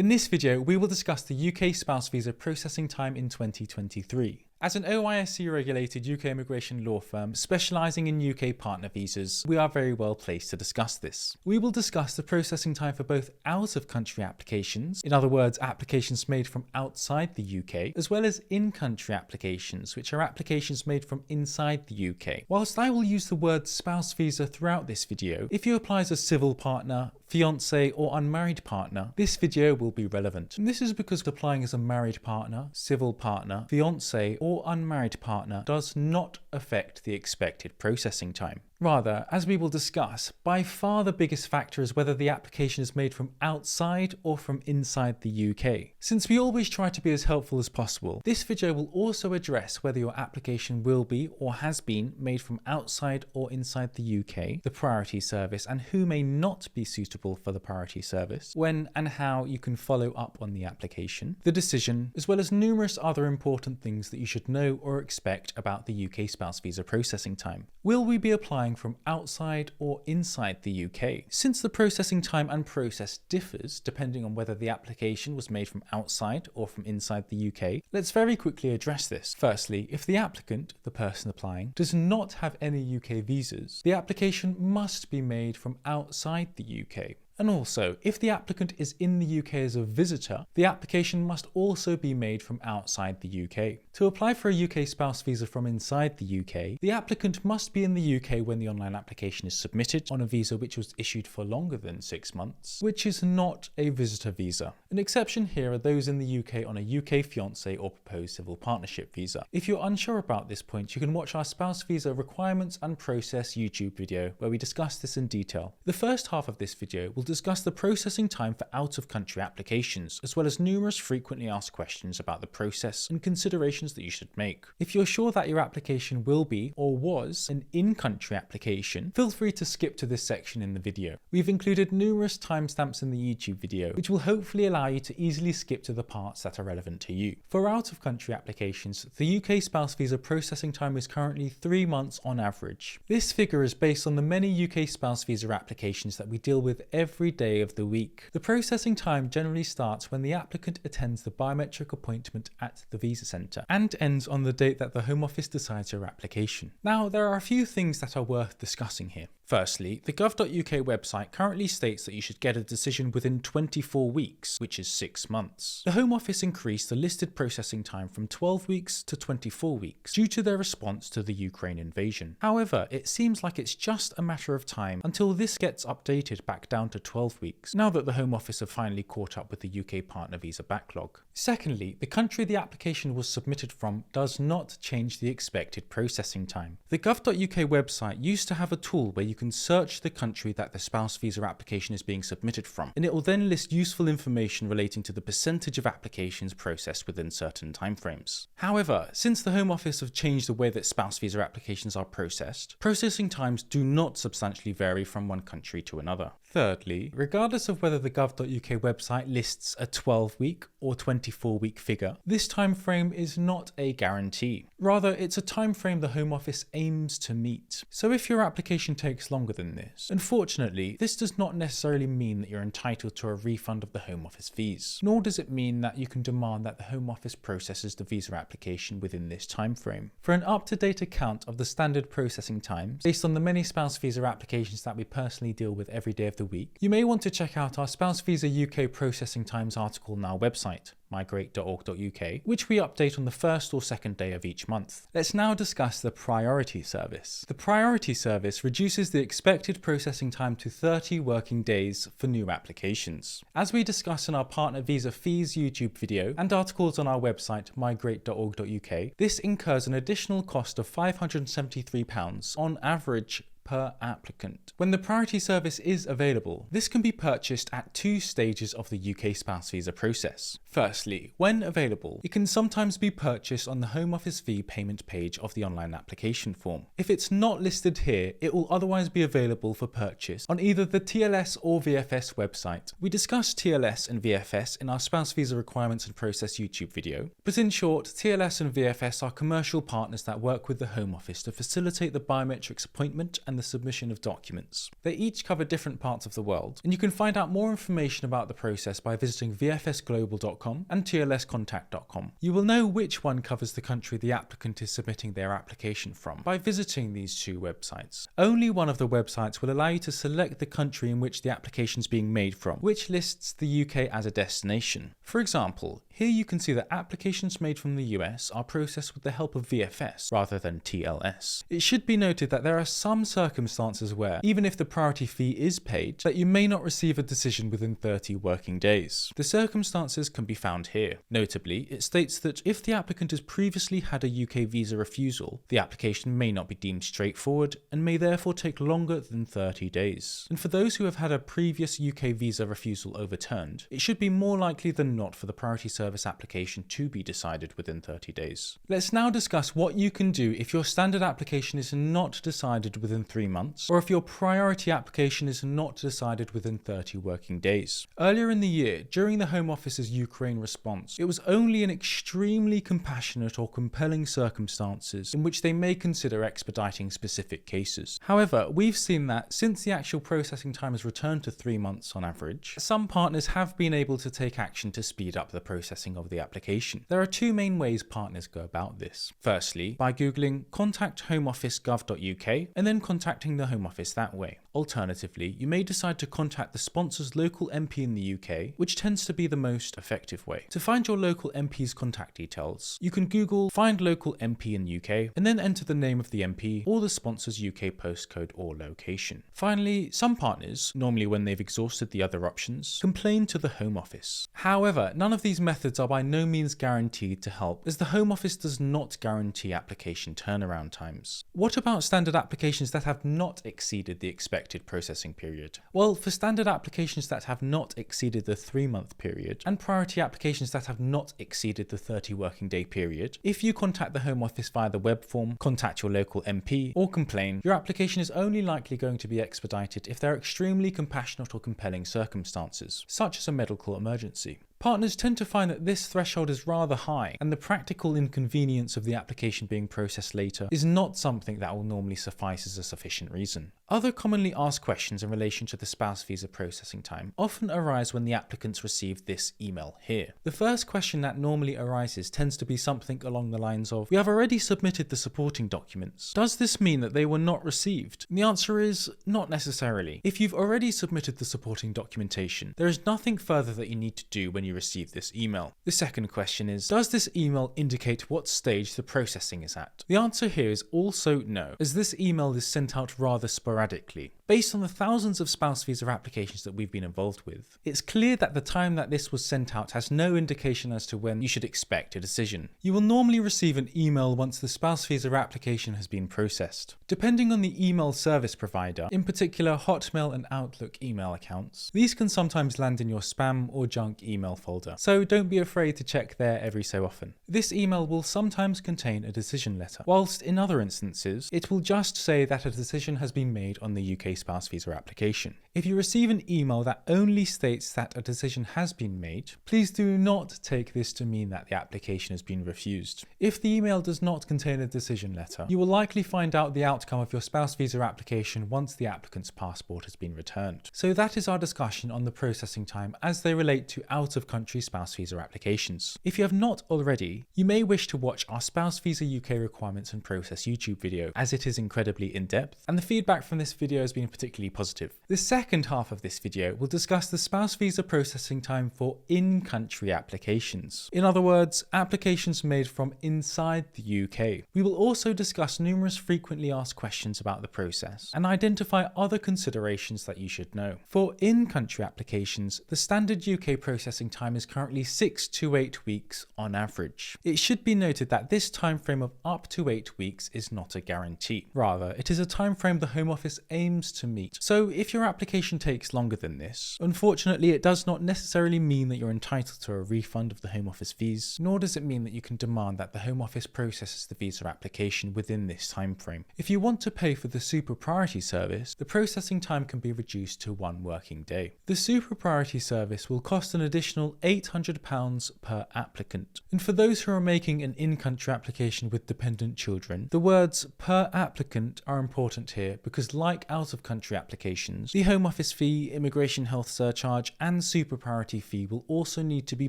In this video, we will discuss the UK spouse visa processing time in 2023. As an OISC-regulated UK immigration law firm specialising in UK partner visas, we are very well placed to discuss this. We will discuss the processing time for both out-of-country applications, in other words, applications made from outside the UK, as well as in-country applications, which are applications made from inside the UK. Whilst I will use the word spouse visa throughout this video, if you apply as a civil partner, fiancé or unmarried partner, this video will be relevant. And this is because applying as a married partner, civil partner, fiancé or unmarried partner does not affect the expected processing time. Rather, as we will discuss, by far the biggest factor is whether the application is made from outside or from inside the UK. Since we always try to be as helpful as possible, this video will also address whether your application will be or has been made from outside or inside the UK, the priority service, and who may not be suitable for the priority service, when and how you can follow up on the application, the decision, as well as numerous other important things that you should know or expect about the UK spouse visa processing time. Will we be applying from outside or inside the UK? Since the processing time and process differs depending on whether the application was made from outside or from inside the UK, let's very quickly address this. Firstly, if the applicant, the person applying, does not have any UK visas, the application must be made from outside the UK. And also, if the applicant is in the UK as a visitor, the application must also be made from outside the UK. To apply for a UK spouse visa from inside the UK, the applicant must be in the UK when the online application is submitted on a visa which was issued for longer than 6 months, which is not a visitor visa. An exception here are those in the UK on a UK fiancé or proposed civil partnership visa. If you're unsure about this point, you can watch our spouse visa requirements and process YouTube video where we discuss this in detail. The first half of this video will discuss the processing time for out-of-country applications, as well as numerous frequently asked questions about the process and considerations that you should make. If you're sure that your application will be, or was, an in-country application, feel free to skip to this section in the video. We've included numerous timestamps in the YouTube video, which will hopefully allow you to easily skip to the parts that are relevant to you. For out-of-country applications, the UK spouse visa processing time is currently 3 months on average. This figure is based on the many UK spouse visa applications that we deal with every day of the week. The processing time generally starts when the applicant attends the biometric appointment at the visa centre and ends on the date that the Home Office decides your application. Now, there are a few things that are worth discussing here. Firstly, the gov.uk website currently states that you should get a decision within 24 weeks, which is 6 months. The Home Office increased the listed processing time from 12 weeks to 24 weeks due to their response to the Ukraine invasion. However, it seems like it's just a matter of time until this gets updated back down to 12 weeks, now that the Home Office have finally caught up with the UK partner visa backlog. Secondly, the country the application was submitted from does not change the expected processing time. The gov.uk website used to have a tool where you can search the country that the spouse visa application is being submitted from, and it will then list useful information relating to the percentage of applications processed within certain timeframes. However, since the Home Office have changed the way that spouse visa applications are processed, processing times do not substantially vary from one country to another. Thirdly, regardless of whether the gov.uk website lists a 12-week or 24-week figure, this time frame is not a guarantee. Rather, it's a time frame the Home Office aims to meet. So if your application takes longer than this, unfortunately, this does not necessarily mean that you're entitled to a refund of the Home Office fees, nor does it mean that you can demand that the Home Office processes the visa application within this time frame. For an up-to-date account of the standard processing times, based on the many spouse visa applications that we personally deal with every day of the week, you may want to check out our spouse visa UK processing times article on our website, migrate.org.uk, which we update on the first or second day of each month. Let's now discuss the priority service. The priority service reduces the expected processing time to 30 working days for new applications. As we discuss in our partner visa fees YouTube video and articles on our website, migrate.org.uk, this incurs an additional cost of £573 on average per applicant. When the priority service is available, this can be purchased at 2 stages of the UK spouse visa process. Firstly, when available, it can sometimes be purchased on the Home Office fee payment page of the online application form. If it's not listed here, it will otherwise be available for purchase on either the TLS or VFS website. We discussed TLS and VFS in our spouse visa requirements and process YouTube video, but in short, TLS and VFS are commercial partners that work with the Home Office to facilitate the biometrics appointment and the submission of documents. They each cover different parts of the world, and you can find out more information about the process by visiting vfsglobal.com and tlscontact.com. You will know which one covers the country the applicant is submitting their application from by visiting these two websites. Only one of the websites will allow you to select the country in which the application is being made from, which lists the UK as a destination. For example, here you can see that applications made from the US are processed with the help of VFS rather than TLS. It should be noted that there are some circumstances where, even if the priority fee is paid, that you may not receive a decision within 30 working days. The circumstances can be found here. Notably, it states that if the applicant has previously had a UK visa refusal, the application may not be deemed straightforward and may therefore take longer than 30 days. And for those who have had a previous UK visa refusal overturned, it should be more likely than not for the priority service application to be decided within 30 days. Let's now discuss what you can do if your standard application is not decided within 3 months, or if your priority application is not decided within 30 working days. Earlier in the year, during the Home Office's Ukraine response, it was only in extremely compassionate or compelling circumstances in which they may consider expediting specific cases. However, we've seen that since the actual processing time has returned to 3 months on average, some partners have been able to take action to speed up the processing of the application. There are two main ways partners go about this. Firstly, by googling contact homeoffice.gov.uk and then contacting the Home Office that way. Alternatively, you may decide to contact the sponsor's local MP in the UK, which tends to be the most effective way. To find your local MP's contact details, you can Google find local MP in UK and then enter the name of the MP or the sponsor's UK postcode or location. Finally, some partners, normally when they've exhausted the other options, complain to the Home Office. However, none of these methods are by no means guaranteed to help, as the Home Office does not guarantee application turnaround times. What about standard applications that have not exceeded the expected processing period? Well, for standard applications that have not exceeded the 3-month period and priority applications that have not exceeded the 30 working day period, if you contact the Home Office via the web form, contact your local MP or complain, your application is only likely going to be expedited if there are extremely compassionate or compelling circumstances, such as a medical emergency. Partners tend to find that this threshold is rather high, and the practical inconvenience of the application being processed later is not something that will normally suffice as a sufficient reason. Other commonly asked questions in relation to the spouse visa processing time often arise when the applicants receive this email here. The first question that normally arises tends to be something along the lines of, "We have already submitted the supporting documents. Does this mean that they were not received?" And the answer is, not necessarily. If you've already submitted the supporting documentation, there is nothing further that you need to do when you receive this email. The second question is, does this email indicate what stage the processing is at? The answer here is also no, as this email is sent out rather sporadically. Based on the thousands of spouse visa applications that we've been involved with, it's clear that the time that this was sent out has no indication as to when you should expect a decision. You will normally receive an email once the spouse visa application has been processed. Depending on the email service provider, in particular Hotmail and Outlook email accounts, these can sometimes land in your spam or junk email folder, so don't be afraid to check there every so often. This email will sometimes contain a decision letter, whilst in other instances, it will just say that a decision has been made on the UK spouse visa application. If you receive an email that only states that a decision has been made, please do not take this to mean that the application has been refused. If the email does not contain a decision letter, you will likely find out the outcome of your spouse visa application once the applicant's passport has been returned. So that is our discussion on the processing time as they relate to out-of-country spouse visa applications. If you have not already, you may wish to watch our spouse visa UK requirements and process YouTube video, as it is incredibly in-depth, and the feedback from this video has been particularly positive. The second half of this video will discuss the spouse visa processing time for in-country applications. In other words, applications made from inside the UK. We will also discuss numerous frequently asked questions about the process and identify other considerations that you should know. For in-country applications, the standard UK processing time is currently 6 to 8 weeks on average. It should be noted that this time frame of up to 8 weeks is not a guarantee. Rather, it is a time frame the Home Office aims to meet. So if your application takes longer than this, unfortunately it does not necessarily mean that you're entitled to a refund of the Home Office fees, nor does it mean that you can demand that the Home Office processes the visa application within this time frame. If you want to pay for the super priority service, the processing time can be reduced to 1 working day. The super priority service will cost an additional additional £800 per applicant. And for those who are making an in-country application with dependent children, the words per applicant are important here because, like out-of-country applications, the Home Office fee, immigration health surcharge and super priority fee will also need to be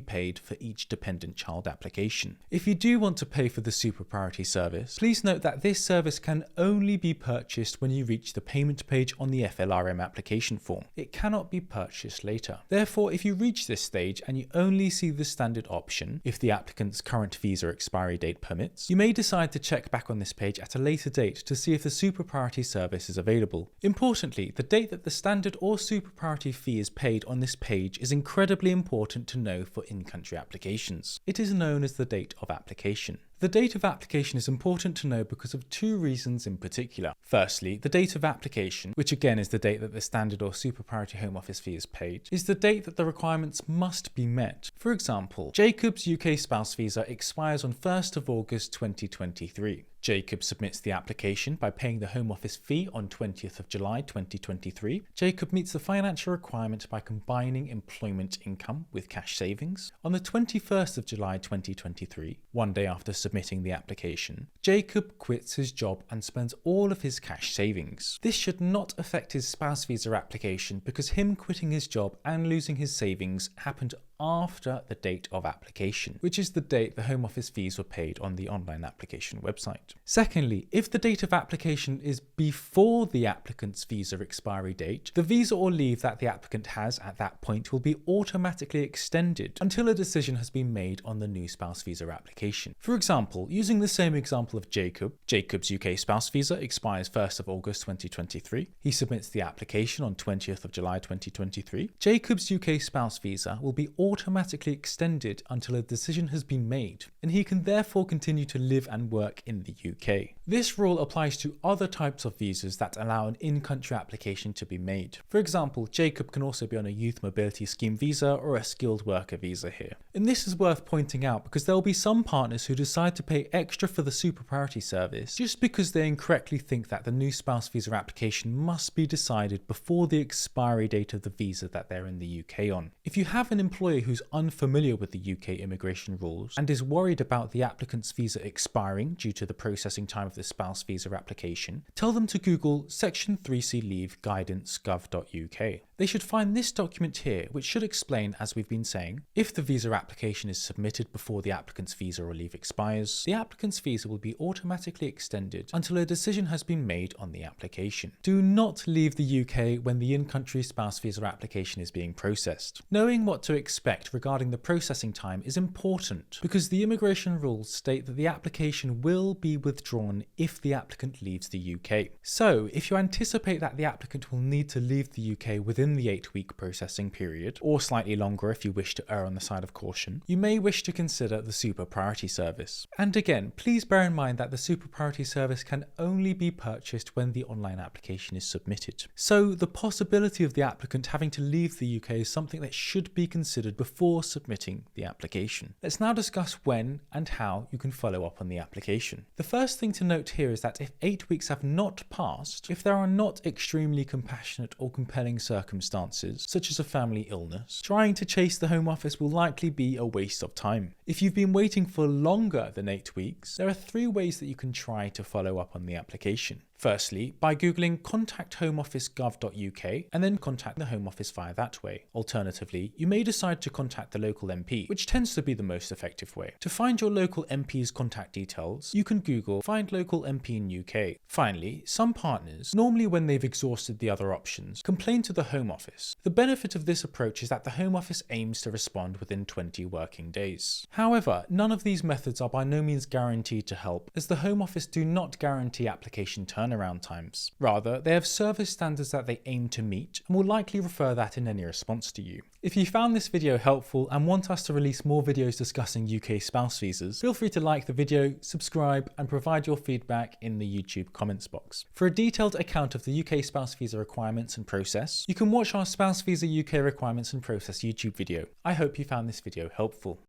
paid for each dependent child application. If you do want to pay for the super priority service, please note that this service can only be purchased when you reach the payment page on the FLRM application form. It cannot be purchased later. Therefore, if you reach this stage and you only see the standard option, if the applicant's current visa expiry date permits, you may decide to check back on this page at a later date to see if the super priority service is available. Importantly, the date that the standard or super priority fee is paid on this page is incredibly important to know for in-country applications. It is known as the date of application. The date of application is important to know because of two reasons in particular. Firstly, the date of application, which again is the date that the standard or super priority Home Office fee is paid, is the date that the requirements must be met. For example, Jacob's UK spouse visa expires on 1st of August 2023. Jacob submits the application by paying the Home Office fee on 20th of July 2023. Jacob meets the financial requirement by combining employment income with cash savings. On the 21st of July 2023, one day after submitting the application, Jacob quits his job and spends all of his cash savings. This should not affect his spouse visa application because him quitting his job and losing his savings happened after the date of application, which is the date the Home Office fees were paid on the online application website. Secondly, if the date of application is before the applicant's visa expiry date, the visa or leave that the applicant has at that point will be automatically extended until a decision has been made on the new spouse visa application. For example, using the same example of Jacob's UK spouse visa expires 1st of August 2023. He submits the application on 20th of July 2023. Jacob's UK spouse visa will be automatically extended until a decision has been made, and he can therefore continue to live and work in the UK. This rule applies to other types of visas that allow an in-country application to be made. For example, Jacob can also be on a Youth Mobility Scheme visa or a skilled worker visa here. And this is worth pointing out because there will be some partners who decide to pay extra for the super priority service just because they incorrectly think that the new spouse visa application must be decided before the expiry date of the visa that they're in the UK on. If you have an employer who's unfamiliar with the UK immigration rules and is worried about the applicant's visa expiring due to the processing time of the spouse visa application, tell them to Google Section 3C Leave Guidance gov.uk. They should find this document here, which should explain, as we've been saying, if the visa application is submitted before the applicant's visa or leave expires, the applicant's visa will be automatically extended until a decision has been made on the application. Do not leave the UK when the in-country spouse visa application is being processed. Knowing what to expect regarding the processing time is important because the immigration rules state that the application will be withdrawn if the applicant leaves the UK. So, if you anticipate that the applicant will need to leave the UK within the 8-week processing period, or slightly longer if you wish to err on the side of caution, you may wish to consider the super priority service. And again, please bear in mind that the super priority service can only be purchased when the online application is submitted. So, the possibility of the applicant having to leave the UK is something that should be considered before submitting the application. Let's now discuss when and how you can follow up on the application. The first thing to note here is that if 8 weeks have not passed, if there are not extremely compassionate or compelling circumstances, such as a family illness, trying to chase the Home Office will likely be a waste of time. If you've been waiting for longer than 8 weeks, there are 3 ways that you can try to follow up on the application. Firstly, by googling contact homeoffice.gov.uk and then contact the Home Office via that way. Alternatively, you may decide to contact the local MP, which tends to be the most effective way. To find your local MP's contact details, you can Google find local MP in UK. Finally, some partners, normally when they've exhausted the other options, complain to the Home Office. The benefit of this approach is that the Home Office aims to respond within 20 working days. However, none of these methods are by no means guaranteed to help, as the Home Office do not guarantee application turnaround times. Rather, they have service standards that they aim to meet and will likely refer that in any response to you. If you found this video helpful and want us to release more videos discussing UK spouse visas, feel free to like the video, subscribe and provide your feedback in the YouTube comments box. For a detailed account of the UK spouse visa requirements and process, you can watch our spouse visa UK requirements and process YouTube video. I hope you found this video helpful.